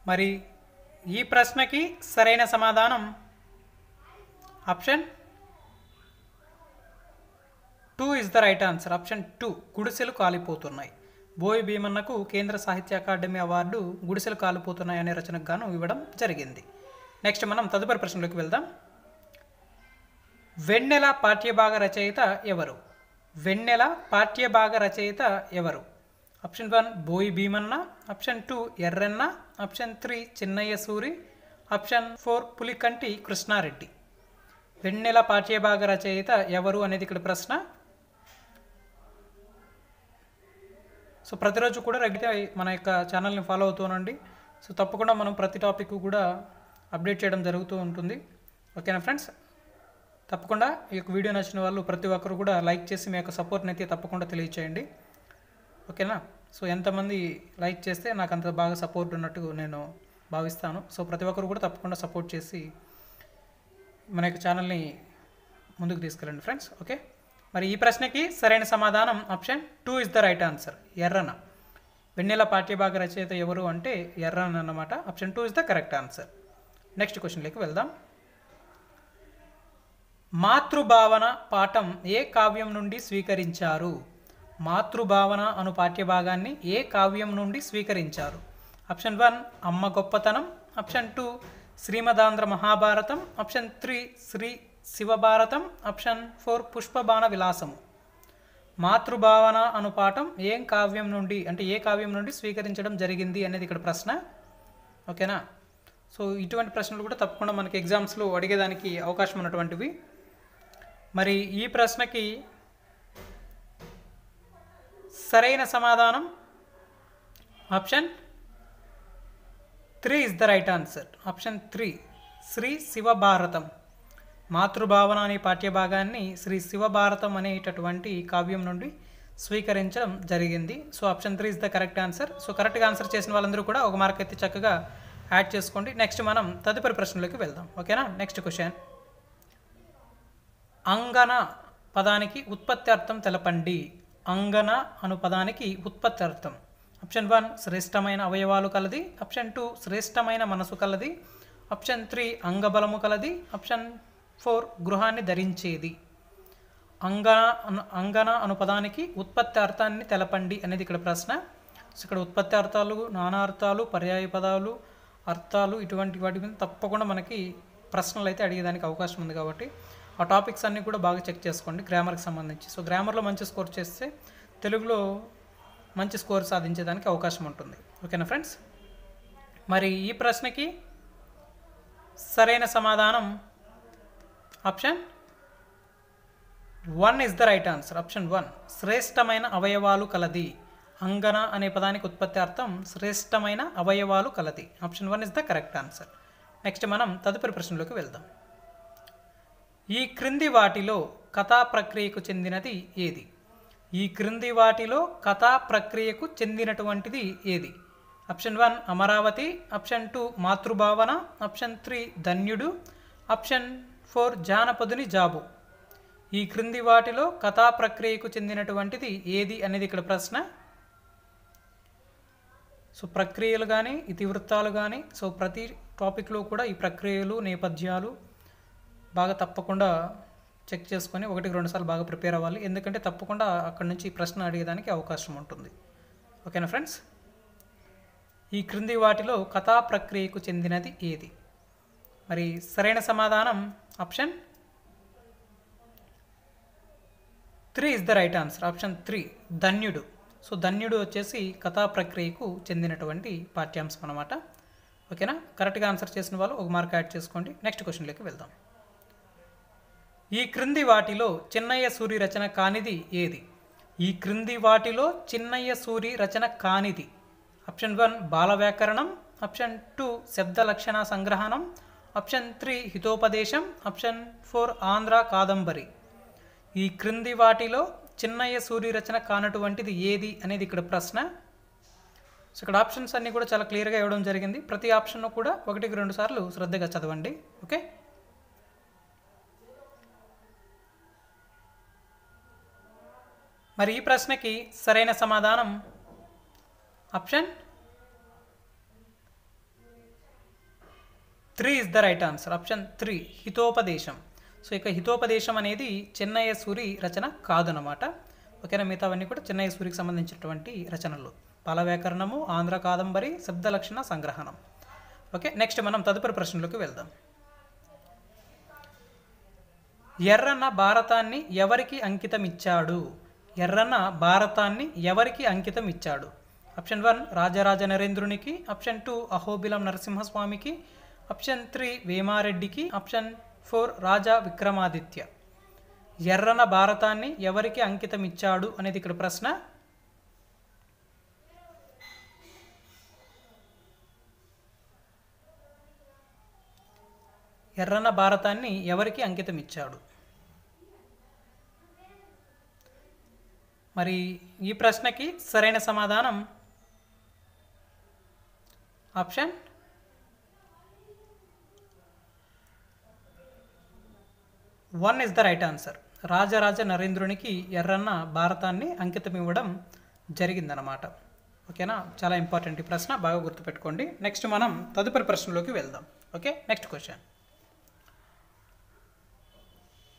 మరి ఈ ప్రశ్నకి సరైన సమాధానం option 2 is the right answer. Option 2 గుడిసెలు కాలిపోతున్నాయి. బోయి భీమన్నకు కేంద్ర సాహిత్య అకాడమీ అవార్డు గుడిసెలు కాలిపోతున్నాయి అనే రచనకు గాను ఇవ్వడం జరిగింది. నెక్స్ట్ మనం తదుపరి ప్రశ్నలోకి వెళ్దాం. వెన్నెల పాఠ్యభాగ రచయిత ఎవరు? వెన్నెల పాఠ్యభాగ రచయిత ఎవరు? Option 1 Boyi Bhimanna, option 2 Erranna, option 3 Chinnaiah Suri, option 4 Pulikanti Krishnareddy. వెన్నెల పాఠ్యభాగ రచయిత ఎవరు అనేది ఇక్కడ ప్రశ్న. సో ప్రతిరోజు కూడా రెగ్యులర్గా మన యొక్క ఛానల్ని ఫాలో అవుతూనండి. సో తప్పకుండా మనం ప్రతి టాపిక్ కూడా అప్డేట్ చేయడం జరుగుతూ ఉంటుంది. ఓకేనా ఫ్రెండ్స్? తప్పకుండా ఈ యొక్క వీడియో నచ్చిన వాళ్ళు ప్రతి ఒక్కరు కూడా లైక్ చేసి మీ యొక్క సపోర్ట్ని అయితే తప్పకుండా తెలియచేయండి. ఓకేనా? సో ఎంతమంది లైక్ చేస్తే నాకు అంత బాగా సపోర్ట్ ఉన్నట్టు నేను భావిస్తాను. సో ప్రతి ఒక్కరు కూడా తప్పకుండా సపోర్ట్ చేసి మన యొక్క ఛానల్ని ముందుకు తీసుకెళ్ళండి ఫ్రెండ్స్. ఓకే, మరి ఈ ప్రశ్నకి సరైన సమాధానం option 2 is the right answer. Errana. వెన్నెల పాఠ్యభాగ రచయిత ఎవరు అంటే ఎర్రన అన్నమాట. Option 2 is the correct answer. Next క్వశ్చన్లోకి వెళ్దాం. మాతృభావన పాఠం ఏ కావ్యం నుండి స్వీకరించారు? మాతృభావన అను పాఠ్యభాగాన్ని ఏ కావ్యం నుండి స్వీకరించారు? ఆప్షన్ 1 అమ్మ గొప్పతనం, option 2 Srimadandhra Mahabharatam, option 3 Sri Shivabharatam, option 4 Pushpabana Vilasamu. మాతృభావన అను పాఠం ఏ కావ్యం నుండి స్వీకరించడం జరిగింది అనేది ఇక్కడ ప్రశ్న. ఓకేనా? సో ఇటువంటి ప్రశ్నలు కూడా తప్పకుండా మనకి ఎగ్జామ్స్లో అడిగేదానికి అవకాశం ఉన్నటువంటివి. మరి ఈ ప్రశ్నకి సరైన సమాధానం option 3 is the right answer. Option 3 Sri Shivabharatam. మాతృభావన అనే పాఠ్యభాగాన్ని శ్రీ శివభారతం అనేటటువంటి కావ్యం నుండి స్వీకరించడం జరిగింది. So option 3 is the correct answer. So కరెక్ట్గా ఆన్సర్ చేసిన వాళ్ళందరూ కూడా ఒక మార్క్ అయితే చక్కగా యాడ్ చేసుకోండి. నెక్స్ట్ మనం తదుపరి ప్రశ్నలోకి వెళ్దాం. ఓకేనా? Next question. అంగన పదానికి ఉత్పత్తి అర్థం తెలపండి. అంగన అను పదానికి ఉత్పత్తి అర్థం. ఆప్షన్ 1 శ్రేష్టమైన అవయవాలు కలది, ఆప్షన్ 2 శ్రేష్టమైన మనసు కలది, ఆప్షన్ 3 అంగబలము కలది, ఆప్షన్ 4 గృహాన్ని ధరించేది. అంగన అను పదానికి ఉత్పత్తి అర్థాన్ని తెలపండి అనేది ఇక్కడ ప్రశ్న. సో ఇక్కడ ఉత్పత్తి అర్థాలు, నానా అర్థాలు, పర్యాయ పదాలు, అర్థాలు ఇటువంటి వాటి మీద తప్పకుండా మనకి ప్రశ్నలు అయితే అడిగేదానికి అవకాశం ఉంది. కాబట్టి ఆ టాపిక్స్ అన్నీ కూడా బాగా చెక్ చేసుకోండి గ్రామర్కి సంబంధించి. సో గ్రామర్లో మంచి స్కోర్ చేస్తే తెలుగులో మంచి స్కోర్ సాధించేదానికి అవకాశం ఉంటుంది. ఓకేనా ఫ్రెండ్స్? మరి ఈ ప్రశ్నకి సరైన సమాధానం option 1 is the right answer. Option 1 శ్రేష్టమైన అవయవాలు కలది. అంగన అనే పదానికి ఉత్పత్తి అర్థం శ్రేష్టమైన అవయవాలు కలది. Option 1 is the correct answer. Next మనం తదుపరి ప్రశ్నలోకి వెళ్దాం. ఈ క్రింది వాటిలో కథా ప్రక్రియకు చెందినది ఏది? ఈ క్రింది వాటిలో కథా ప్రక్రియకు చెందినటువంటిది ఏది? ఆప్షన్ 1 అమరావతి, ఆప్షన్ 2 మాతృభావన, ఆప్షన్ 3 ధన్యుడు, ఆప్షన్ 4 జానపదుని జాబు. ఈ క్రింది వాటిలో కథా ప్రక్రియకు చెందినటువంటిది ఏది అనేది ఇక్కడ ప్రశ్న. సో ప్రక్రియలు కానీ ఇతివృత్తాలు కానీ సో ప్రతి టాపిక్లో కూడా ఈ ప్రక్రియలు నేపథ్యాలు బాగా తప్పకుండా చెక్ చేసుకొని 1-2 సార్లు బాగా ప్రిపేర్ అవ్వాలి. ఎందుకంటే తప్పకుండా అక్కడ నుంచి ప్రశ్న అడిగేదానికి అవకాశం ఉంటుంది. ఓకేనా ఫ్రెండ్స్? ఈ క్రింది వాటిలో కథా ప్రక్రియకు చెందినది ఏది? మరి సరైన సమాధానం option 3 is the right answer. Option 3 ధన్యుడు. సో ధన్యుడు వచ్చేసి కథా ప్రక్రియకు చెందినటువంటి పాఠ్యాంశం అన్నమాట. ఓకేనా? కరెక్ట్గా ఆన్సర్ చేసిన వాళ్ళు 1 మార్క్ యాడ్ చేసుకోండి. నెక్స్ట్ క్వశ్చన్లోకి వెళ్దాం. ఈ క్రింది వాటిలో చిన్నయ్య సూరి రచన కానిది ఏది? ఈ క్రింది వాటిలో చిన్నయ్య సూరి రచన కానిది. ఆప్షన్ 1 బాల వ్యాకరణం, ఆప్షన్ 2 శబ్ద లక్షణ సంగ్రహణం, ఆప్షన్ 3 హితోపదేశం, ఆప్షన్ 4 ఆంధ్ర కాదంబరి. ఈ క్రింది వాటిలో చిన్నయ్య సూరి రచన కానటువంటిది ఏది అనేది ఇక్కడ ప్రశ్న. సో ఇక్కడ ఆప్షన్స్ అన్నీ కూడా చాలా క్లియర్గా ఇవ్వడం జరిగింది. ప్రతి ఆప్షన్ను కూడా 1-2 సార్లు శ్రద్ధగా చదవండి. ఓకే, మరి ఈ ప్రశ్నకి సరైన సమాధానం option 3 is the right answer. Option 3 Hitopadesham. So ఇక హితోపదేశం అనేది చిన్నయ్య సూరి రచన కాదనమాట. ఓకేనా? మిగతావన్నీ కూడా చిన్నయ్య సూరికి సంబంధించినటువంటి రచనలు. బాల వ్యాకరణము, ఆంధ్ర కాదంబరి, శబ్ద లక్షణ సంగ్రహణం. ఓకే, నెక్స్ట్ మనం తదుపరి ప్రశ్నలోకి వెళ్దాం. ఎర్రన్న భారతాన్ని ఎవరికి అంకితం ఇచ్చాడు? ఎర్రన్న భారతాన్ని ఎవరికి అంకితం ఇచ్చాడు? ఆప్షన్ 1 రాజరాజ నరేంద్రునికి, ఆప్షన్ 2 అహోబిలం నరసింహస్వామికి, ఆప్షన్ 3 వేమారెడ్డికి, ఆప్షన్ 4 రాజా విక్రమాదిత్య. ఎర్రన్న భారతాన్ని ఎవరికి అంకితం ఇచ్చాడు అనేది ఇక్కడ ప్రశ్న. ఎర్రన్న భారతాన్ని ఎవరికి అంకితం ఇచ్చాడు? మరి ఈ ప్రశ్నకి సరైన సమాధానం option 1 is the right answer. Rajaraja నరేంద్రునికి ఎర్రన్న భారతాన్ని అంకితం ఇవ్వడం జరిగిందనమాట. ఓకేనా? చాలా ఇంపార్టెంట్ ఈ ప్రశ్న, బాగా గుర్తుపెట్టుకోండి. నెక్స్ట్ మనం తదుపరి ప్రశ్నలోకి వెళ్దాం. Okay, next question.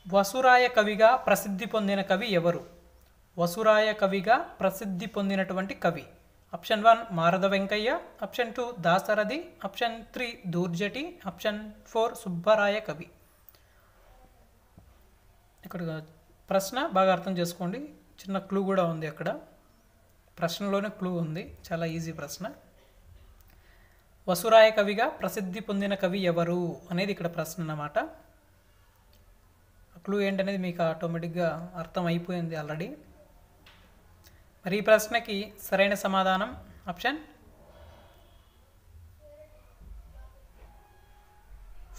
వసురాయ కవిగా ప్రసిద్ధి పొందిన కవి ఎవరు? వసురాయ కవిగా ప్రసిద్ధి పొందినటువంటి కవి. Option 1 Marada Venkayya, option 2 Dasarathi, option 3 Dhurjati, option 4 Subbaraya కవి. ఇక్కడ ప్రశ్న బాగా అర్థం చేసుకోండి. చిన్న క్లూ కూడా ఉంది అక్కడ, ప్రశ్నలోనే క్లూ ఉంది. చాలా ఈజీ ప్రశ్న. వసురాయ కవిగా ప్రసిద్ధి పొందిన కవి ఎవరు అనేది ఇక్కడ ప్రశ్న అన్నమాట. క్లూ ఏంటనేది మీకు ఆటోమేటిక్గా అర్థం అయిపోయింది ఆల్రెడీ. మరి ఈ ప్రశ్నకి సరైన సమాధానం option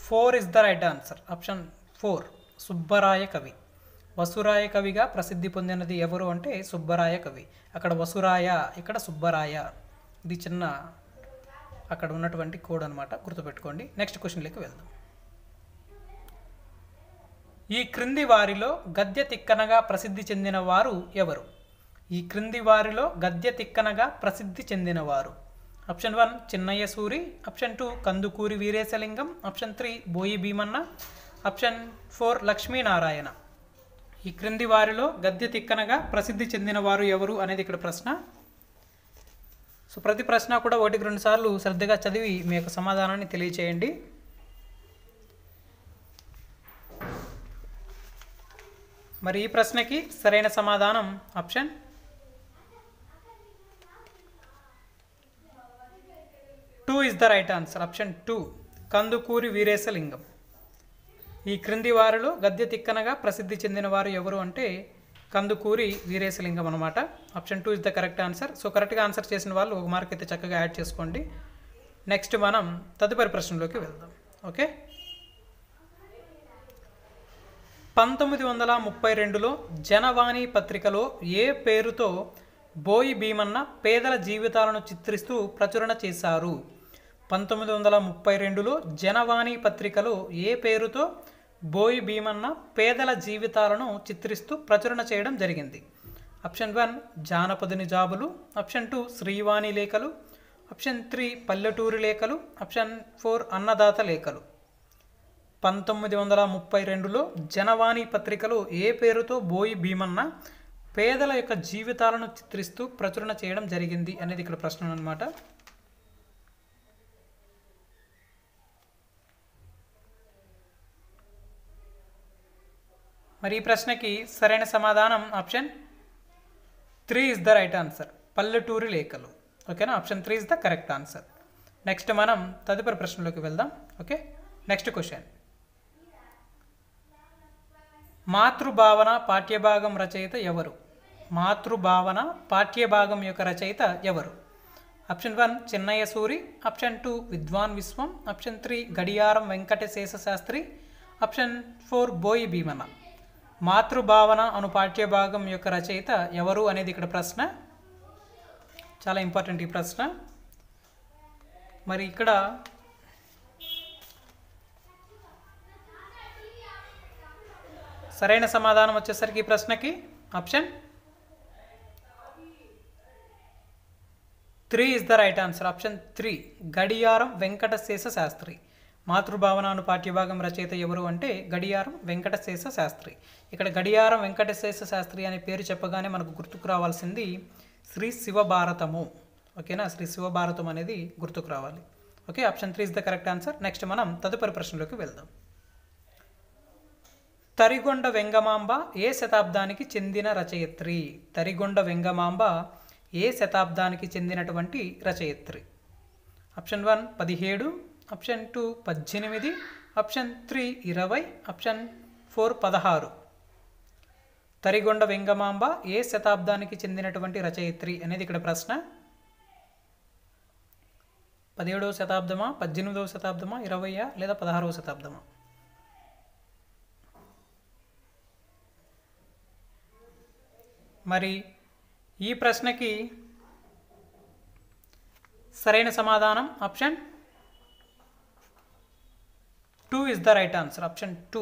4 is the right answer. Option 4 Subbaraya కవి. వసురాయ కవిగా ప్రసిద్ధి పొందినది ఎవరు అంటే సుబ్బరాయ కవి. అక్కడ వసురాయ, ఇక్కడ సుబ్బరాయ. ఇది చిన్న అక్కడ ఉన్నటువంటి కోడ్ అనమాట, గుర్తుపెట్టుకోండి. నెక్స్ట్ క్వశ్చన్లోకి వెళ్దాం. ఈ క్రింది వారిలో గద్య తిక్కనగా ప్రసిద్ధి చెందిన వారు ఎవరు? ఈ క్రింది వారిలో గద్య తిక్కనగా ప్రసిద్ధి చెందినవారు. Option 1 Chinnayya Suri, option 2 Kandukuri Veeresalingam, option 3 Boyi Bhimanna, option 4 Lakshminarayana. ఈ క్రింది వారిలో గద్య తిక్కనగా ప్రసిద్ధి చెందిన వారు ఎవరు అనేది ఇక్కడ ప్రశ్న. సో ప్రతి ప్రశ్న కూడా 1-2 సార్లు శ్రద్ధగా చదివి మీ యొక్క సమాధానాన్ని తెలియచేయండి. మరి ఈ ప్రశ్నకి సరైన సమాధానం option 2 is the right answer. Option 2 Kandukuri Veeresalingam. ఈ క్రింది వారిలో గద్య తిక్కనగా ప్రసిద్ధి చెందిన వారు ఎవరు అంటే కందుకూరి వీరేశలింగం అనమాట. Option 2 is the correct answer. So కరెక్ట్గా ఆన్సర్ చేసిన వాళ్ళు 1 మార్క్ అయితే చక్కగా యాడ్ చేసుకోండి. నెక్స్ట్ మనం తదుపరి ప్రశ్నలోకి వెళ్దాం. ఓకే, 1932లో జనవాణి పత్రికలో ఏ పేరుతో బోయి భీమన్న పేదల జీవితాలను చిత్రిస్తూ ప్రచురణ చేశారు? 1932లో జనవాణి పత్రికలో ఏ పేరుతో బోయి భీమన్న పేదల జీవితాలను చిత్రిస్తూ ప్రచురణ చేయడం జరిగింది? ఆప్షన్ 1 జానపదుని జాబులు, ఆప్షన్ 2 శ్రీవాణి లేఖలు, ఆప్షన్ 3 పల్లెటూరి లేఖలు, ఆప్షన్ 4 అన్నదాత లేఖలు. 1932లో జనవాణి పత్రికలో ఏ పేరుతో బోయి భీమన్న పేదల యొక్క జీవితాలను చిత్రిస్తూ ప్రచురణ చేయడం జరిగింది అనేది ఇక్కడ ప్రశ్న అన్నమాట. మరి ఈ ప్రశ్నకి సరైన సమాధానం option 3 is the right answer, పల్లెటూరి లేఖలు. ఓకేనా, option 3 is the correct answer. Next మనం తదుపరి ప్రశ్నలోకి వెళ్దాం. Okay, next question. మాతృభావన పాఠ్యభాగం రచయిత ఎవరు? మాతృభావన పాఠ్యభాగం యొక్క రచయిత ఎవరు? ఆప్షన్ 1 చిన్నయ్య సూరి, ఆప్షన్ 2 విద్వాన్ విశ్వం, ఆప్షన్ 3 గడియారం వెంకటశేష శాస్త్రి, ఆప్షన్ 4 బోయి భీమన్న. మాతృభావన అను పాఠ్యభాగం యొక్క రచయిత ఎవరు అనేది ఇక్కడ ప్రశ్న. చాలా ఇంపార్టెంట్ ఈ ప్రశ్న. మరి ఇక్కడ సరైన సమాధానం వచ్చేసరికి ఈ ప్రశ్నకి option 3 is the right answer. Option 3 గడియారం వెంకటశేష శాస్త్రి. మాతృభావన అను పాఠ్యభాగం రచయిత ఎవరు అంటే గడియారం వెంకటశేష శాస్త్రి. ఇక్కడ గడియారం వెంకటశేష శాస్త్రి అనే పేరు చెప్పగానే మనకు గుర్తుకు రావాల్సింది శ్రీ శివభారతము. ఓకేనా, శ్రీ శివభారతం అనేది గుర్తుకు రావాలి. Okay, option 3 is the correct answer. Next మనం తదుపరి ప్రశ్నలోకి వెళ్దాం. తరిగొండ వెంగమాంబ ఏ శతాబ్దానికి చెందిన రచయిత్రి? తరిగొండ వెంగమాంబ ఏ శతాబ్దానికి చెందినటువంటి రచయిత్రి? Option 1 17, option 2 18, option 3 20, option 4 16. Tarigonda Vengamamba ఏ శతాబ్దానికి చెందినటువంటి రచయిత్రి అనేది ఇక్కడ ప్రశ్న. 17వ శతాబ్దమా, 18వ శతాబ్దమా, 20 లేదా 16వ శతాబ్దమా? మరి ఈ ప్రశ్నకి సరైన సమాధానం option 2 is the right answer. Option 2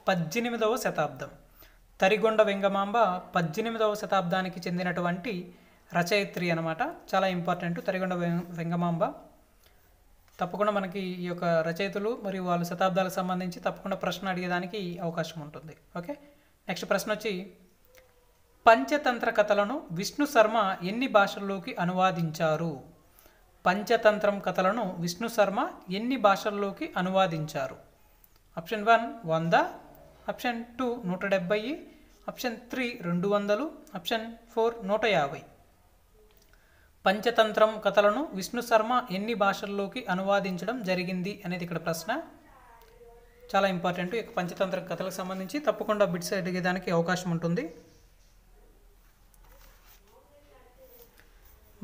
18వ శతాబ్దం. తరిగొండ వెంగమాంబ 18వ శతాబ్దానికి చెందినటువంటి రచయిత్రి అనమాట. చాలా ఇంపార్టెంట్ తరిగొండ వెంగమాంబ. తప్పకుండా మనకి ఈ యొక్క రచయితలు మరియు వాళ్ళ శతాబ్దాలకు సంబంధించి తప్పకుండా ప్రశ్న అడిగేదానికి అవకాశం ఉంటుంది. ఓకే, నెక్స్ట్ ప్రశ్న వచ్చి పంచతంత్ర కథలను విష్ణు శర్మ ఎన్ని భాషల్లోకి అనువాదించారు? పంచతంత్రం కథలను విష్ణు శర్మ ఎన్ని భాషల్లోకి అనువాదించారు? Option 1 100, option 2 170, option 3 200, option 4 150. Panchatantram కథలను విష్ణు శర్మ ఎన్ని భాషల్లోకి అనువాదించడం జరిగింది అనేది ఇక్కడ ప్రశ్న. చాలా ఇంపార్టెంట్. ఇక పంచతంత్ర కథలకు సంబంధించి తప్పకుండా బిట్స్ అడిగేదానికి అవకాశం ఉంటుంది.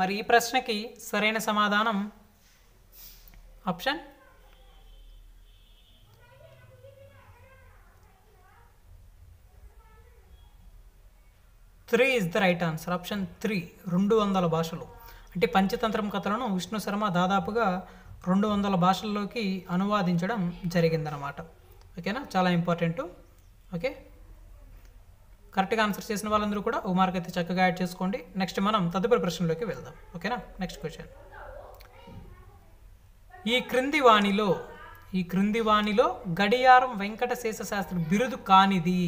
మరి ఈ ప్రశ్నకి సరైన సమాధానం option 3 is the right answer. Option 3 200 భాషలు. అంటే పంచతంత్రం కథలను విష్ణు శర్మ దాదాపుగా 200 భాషల్లోకి అనువాదించడం జరిగిందనమాట. ఓకేనా, చాలా ఇంపార్టెంట్. ఓకే, కరెక్ట్గా ఆన్సర్ చేసిన వాళ్ళందరూ కూడా ఓ మార్క్ అయితే చక్కగా యాడ్ చేసుకోండి. నెక్స్ట్ మనం తదుపరి ప్రశ్నలోకి వెళ్దాం. ఓకేనా, నెక్స్ట్ క్వశ్చన్. ఈ క్రింది వాణిలో గడియారం వెంకటశేష శాస్త్రి బిరుదు కానిది?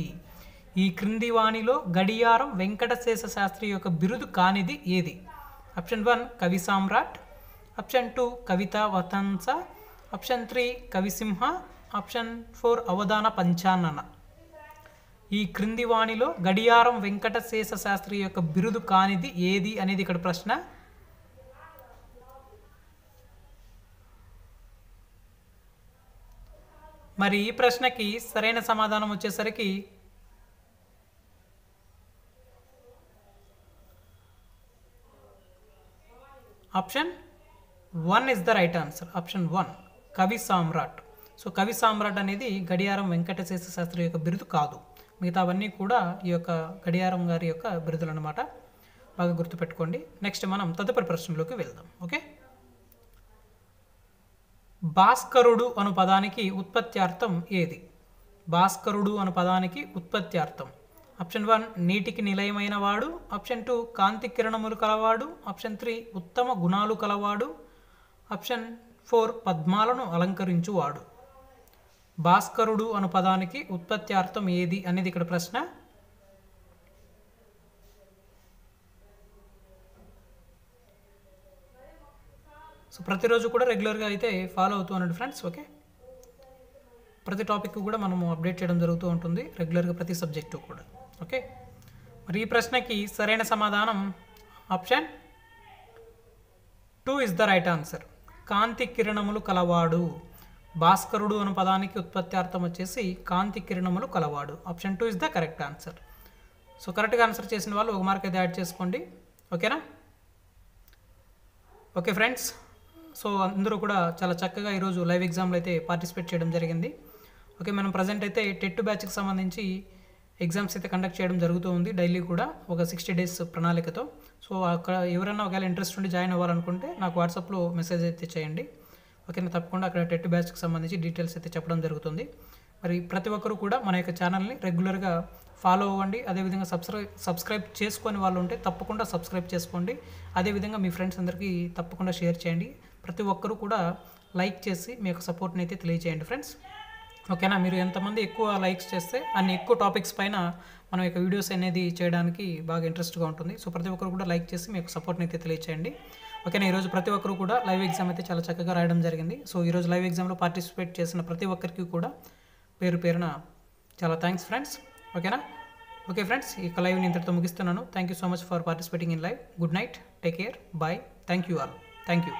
ఈ క్రింది వాణిలో గడియారం వెంకటశేష శాస్త్రి యొక్క బిరుదు కానిది ఏది? ఆప్షన్ 1 కవి సామ్రాట్, ఆప్షన్ 2 కవిత వతంస, ఆప్షన్ 3 కవిసింహ, ఆప్షన్ 4 అవధాన పంచానన. ఈ క్రింది వాణిలో గడియారం వెంకటశేష శాస్త్రి యొక్క బిరుదు కానిది ఏది అనేది ఇక్కడ ప్రశ్న. మరి ఈ ప్రశ్నకి సరైన సమాధానం వచ్చేసరికి option 1 is the right answer. Option 1 కవి సామ్రాట్. సో కవి సామ్రాట్ అనేది గడియారం వెంకటశేష శాస్త్రి యొక్క బిరుదు కాదు. మిగతావన్నీ కూడా ఈ యొక్క గడియారం గారి యొక్క బిరుదులు అన్నమాట. బాగా గుర్తుపెట్టుకోండి. నెక్స్ట్ మనం తదుపరి ప్రశ్నలోకి వెళ్దాం. ఓకే, భాస్కరుడు అను పదానికి ఉత్పత్త్యార్థం ఏది? భాస్కరుడు అను పదానికి ఉత్పత్త్యార్థం ఆప్షన్ 1 నీటికి నిలయమైన వాడు, ఆప్షన్ 2 కాంతి కిరణములు కలవాడు, ఆప్షన్ 3 ఉత్తమ గుణాలు కలవాడు, ఆప్షన్ 4 పద్మాలను అలంకరించువాడు. భాస్కరుడు అను పదానికి ఉత్పత్త్యార్థం ఏది అనేది ఇక్కడ ప్రశ్న. సో ప్రతిరోజు కూడా రెగ్యులర్గా అయితే ఫాలో అవుతూ ఉండండి ఫ్రెండ్స్. ఓకే, ప్రతి టాపిక్ కూడా మనము అప్డేట్ చేయడం జరుగుతూ ఉంటుంది రెగ్యులర్గా, ప్రతి సబ్జెక్టు కూడా. ఓకే, మరి ఈ ప్రశ్నకి సరైన సమాధానం option 2 is the right answer. కాంతి కిరణములు కలవాడు. భాస్కరుడు అను పదానికి ఉత్పత్త్యార్థం వచ్చేసి కాంతి కిరణములు కలవాడు. Option 2 is the correct answer. So కరెక్ట్గా ఆన్సర్ చేసిన వాళ్ళు 1 మార్క్ అయితే యాడ్ చేసుకోండి. ఓకేనా? ఓకే ఫ్రెండ్స్, సో అందరూ కూడా చాలా చక్కగా ఈరోజు లైవ్ ఎగ్జామ్లో అయితే పార్టిసిపేట్ చేయడం జరిగింది. ఓకే, మనం ప్రజెంట్ అయితే టెట్ బ్యాచ్కి సంబంధించి ఎగ్జామ్స్ అయితే కండక్ట్ చేయడం జరుగుతూ ఉంది డైలీ కూడా, ఒక 60 డేస్ ప్రణాళికతో. సో అక్కడ ఎవరైనా ఒకవేళ ఇంట్రెస్ట్ ఉండి జాయిన్ అవ్వాలనుకుంటే నాకు వాట్సాప్లో మెసేజ్ అయితే చేయండి. ఓకేనా? తప్పకుండా అక్కడ టెట్ బ్యాచ్కి సంబంధించి డీటెయిల్స్ అయితే చెప్పడం జరుగుతుంది. మరి ప్రతి ఒక్కరూ కూడా మన యొక్క ఛానల్ని రెగ్యులర్గా ఫాలో అవ్వండి. అదేవిధంగా సబ్స్క్రైబ్ చేసుకొని వాళ్ళు ఉంటే తప్పకుండా సబ్స్క్రైబ్ చేసుకోండి. అదేవిధంగా మీ ఫ్రెండ్స్ అందరికీ తప్పకుండా షేర్ చేయండి. ప్రతి ఒక్కరూ కూడా లైక్ చేసి మీ యొక్క సపోర్ట్ని అయితే తెలియజేయండి ఫ్రెండ్స్. ఓకేనా? మీరు ఎంతమంది ఎక్కువ లైక్స్ చేస్తే అన్ని ఎక్కువ టాపిక్స్ పైన మనం యొక్క వీడియోస్ అనేది చేయడానికి బాగా ఇంట్రెస్ట్గా ఉంటుంది. సో ప్రతి ఒక్కరు కూడా లైక్ చేసి మీ యొక్క సపోర్ట్ని అయితే తెలియజేయండి. ఓకేనా? ఈరోజు ప్రతి ఒక్కరు కూడా లైవ్ ఎగ్జామ్ అయితే చాలా చక్కగా రాయడం జరిగింది. సో ఈరోజు లైవ్ ఎగ్జామ్లో పార్టిసిపేట్ చేసిన ప్రతి ఒక్కరికి కూడా పేరు పేరున చాలా థ్యాంక్స్ ఫ్రెండ్స్. ఓకేనా? ఓకే ఫ్రెండ్స్, ఈ లైవ్ని ఇంతటితో ముగిస్తున్నాను. Thank you so much for participating in live. Good night, take care, bye, thank you all, thank you.